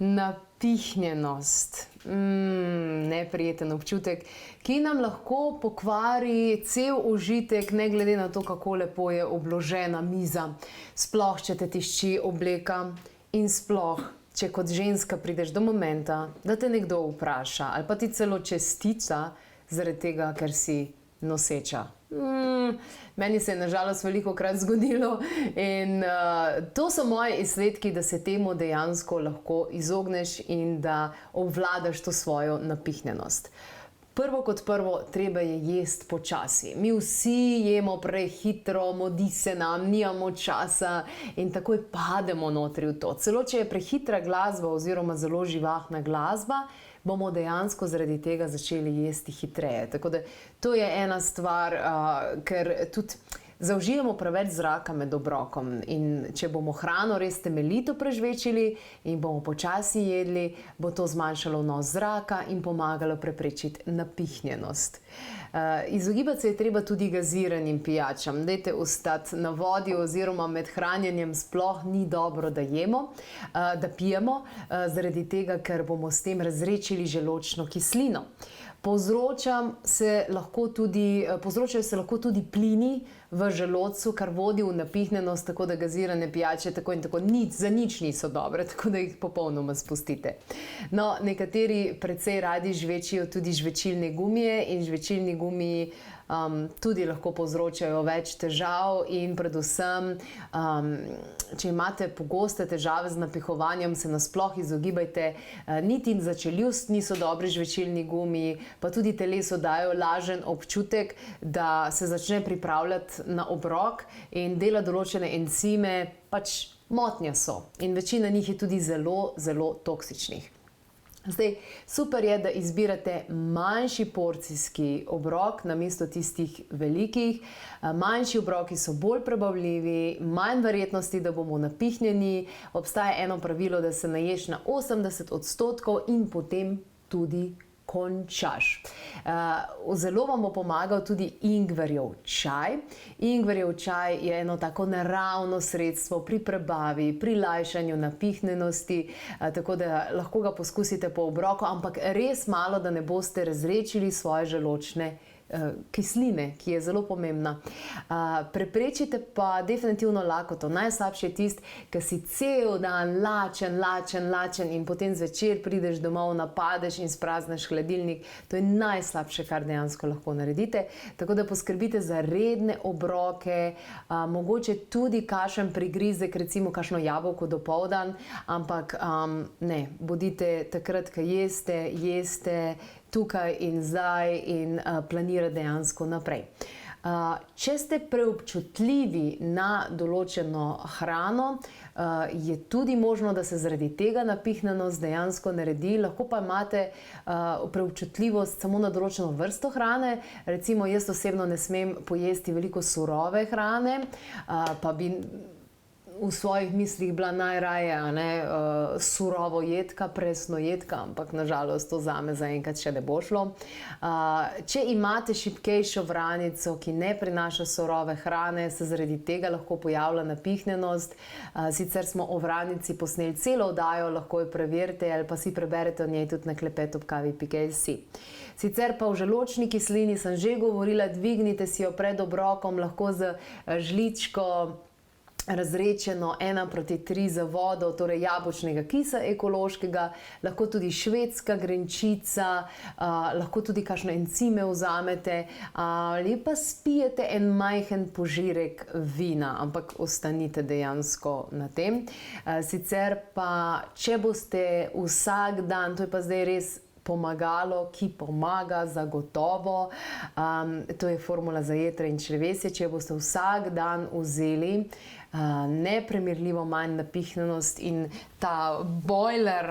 Napihnjenost. Neprijeten občutek, ki nam lahko pokvari cel užitek, ne glede na to, kako lepo je obložena miza. Sploh, če te tišči obleka in sploh, če kot ženska prideš do momenta, da te nekdo vpraša ali pa ti celo čestica zaradi tega, ker si noseča. Meni se je nažalost velikokrat zgodilo in to so moji izsledki, da se temu dejansko lahko izogneš in da obvladaš to svojo napihnjenost. Prvo kot prvo, treba je jesti počasi. Mi vsi jemo prehitro, modi se nam, nimamo časa in takoj pademo notri v to. Celo če je prehitra glasba oziroma zelo živahna glasba, bomo dejansko zaradi tega začeli jesti hitreje. Tako da to je ena stvar, ker tudi zaužijemo preveč zraka med obrokom in če bomo hrano res temeljito prežvečili in bomo počasi jedli, bo to zmanjšalo vnos zraka in pomagalo preprečiti napihnjenost. Izogibati se je treba tudi gaziranim pijačam. Dajte ostati na vodi oziroma med hranjenjem sploh ni dobro, da jemo, da pijemo, zaradi tega, ker bomo s tem razredčili želodčno kislino. Povzročajo se lahko tudi plini v želodcu, kar vodi v napihnjenost, tako da gazirane pijače tako in tako za nič niso dobre, tako da jih popolnoma spustite. No, nekateri precej radi žvečijo tudi žvečilne gumije in žvečilni gumiji tudi lahko povzročajo več težav in predvsem, če imate pogoste težave z napihovanjem, se nasploh izogibajte. Niti za čeljust niso dobri žvečilni gumiji, pa tudi telesu dajo lažen občutek, da se začne pripravljati na obrok in dela določene encime, pač motnja so. In večina njih je tudi zelo, zelo toksičnih. Zdaj, super je, da izbirate manjši porcijski obrok namesto tistih velikih. Manjši obroki so bolj prebavljivi, manj verjetnosti, da bomo napihnjeni. Obstaja eno pravilo, da se naješ na 80% in potem tudi končaš. Zelo vam bo pomagal tudi ingverjev čaj. Ingverjev čaj je eno tako naravno sredstvo pri prebavi, pri lajšanju napihnjenosti, tako da lahko ga poskusite po obroku, ampak res malo, da ne boste razredčili svoje želodčne kisline, ki je zelo pomembna. Preprečite pa definitivno lakoto. Najslabši je tisti, ki si cel dan lačen in potem zvečer prideš domov, napadeš in sprazneš hladilnik. To je najslabše, kar dejansko lahko naredite. Tako da poskrbite za redne obroke, mogoče tudi kakšen prigrizek, recimo kakšno jabolko dopoldan, ampak ne, bodite takrat, ko jeste tukaj in zdaj in planirate dejansko naprej. Če ste preobčutljivi na določeno hrano, je tudi možno, da se zaradi tega napihnjenost dejansko naredi, lahko pa imate preobčutljivost samo na določeno vrsto hrane. Recimo, jaz osebno ne smem pojesti veliko surove hrane, pa bi v svojih mislih bila najraje surovo jedka, presno jedka, ampak nažalost to zame zaenkrat še ne bo šlo. Če imate šibkejšo vranico, ki ne prinaša surove hrane, se zaradi tega lahko pojavlja napihnjenost. Sicer smo o vranici posneli celo oddajo, lahko jo preverite ali pa si preberete o njej tudi na klepetu.kavi.si. Sicer pa o želodčni kislini sem že govorila, dvignite si jo pred obrokom, lahko z žličko razredčeno 1:3 za vodo, torej jabolčnega kisa ekološkega, lahko tudi švedska grenčica, lahko tudi kakšne encime vzamete ali pa spijete en majhen požirek vina, ampak ostanite dejansko na tem. Sicer pa, če boste vsak dan, to je pa zdaj res pomagalo, ki pomaga zagotovo, to je formula za jetra in črevesje, če boste vsak dan vzeli neprimerljivo manj napihnjenost in ta bojler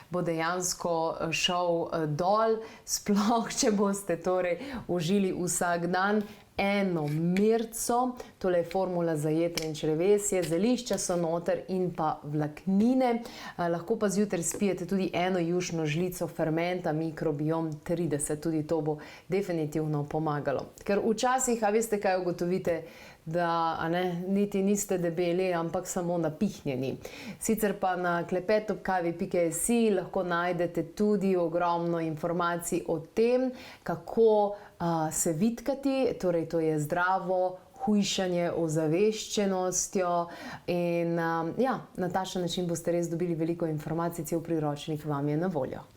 bo dejansko šel dol, sploh če boste torej užili vsak dan eno merco, tole je formula za jetra in črevesje, zelišča so noter in pa vlaknine. Lahko pa zjutraj spijete tudi eno jušno žlico fermenta Mikrobiom 30, tudi to bo definitivno pomagalo. Ker včasih, a veste kaj ugotovite, da niti niste debeli, ampak samo napihnjeni. Sicer pa na klepetobkavi.si lahko najdete tudi ogromno informacij o tem, kako se vitkati, torej to je zdravo hujšanje ozaveščenostjo in na takšen način boste res dobili veliko informacij, cel priročnik vam je na voljo.